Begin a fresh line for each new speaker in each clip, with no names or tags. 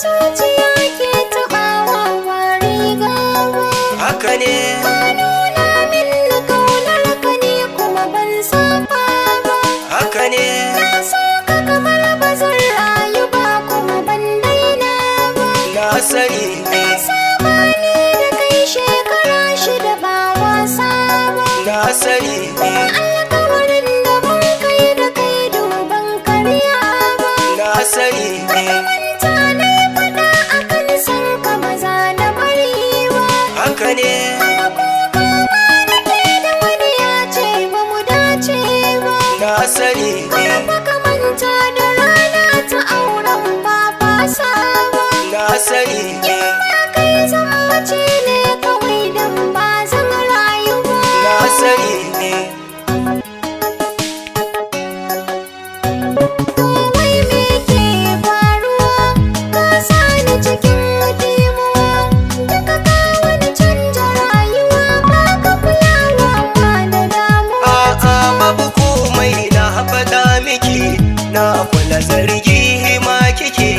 zuciya ke taɓawa ba riga ba.
haka ne.
Ka nuna min ƙaunar ka ni kuma ban saba ba.
haka ne.
Na so ka kamar ba zan rayu ba kuma ban daina ba.
na sani
Na saba ni da kai shekara 6 ba wasa ba.
na sani
Alƙawarin da mun kai da kai duban karya ba.
na sani
Manta na yi faɗa a kan san ka maza na bari ba.
haka ne.
Kokawa nake da wani ya ce ba mu dace ba.
na sani
Baka manta da rana ta auren ba fasa ba.
na sani
Ba kai zama wace ne kawai don ba zan rayu ba.
na sani
Wai me ke faruwa? Ka sani cikin dimuwa. Daga ka wani canja rayuwa ba ka kulawa ma da damuwa.
a'a babu komai na faɗa miki na kula zargi ma kike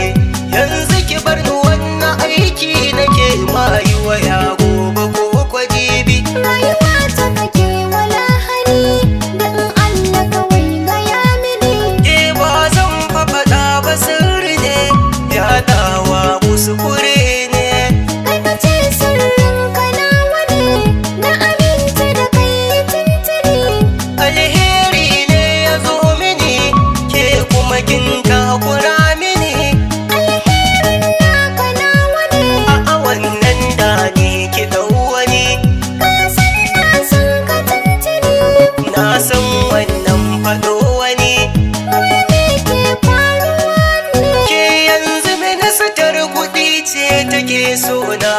yanzu ki bar ni wannan aiki nake ma yi waya gobe ko kwajibi.
Rayuwa ta kake wala hani da in Allah kawai gaya mini.
ke ba zan faɗa ba sirri ne yaɗawa kuskure ne.
Kai ka ce sirrin ka nawa ne, na aminta da kai tuntuni.
alheri ne ya zo mini ke kuma kin takura mini.
Alherin naka nawa ne,
a wannan da ni ki ɗau wani
ka san na san ka tuntuni.
na san wannan faɗo wani.
Wai me ke faruwa ne?
ke yanzu ministar kuɗi ce take so na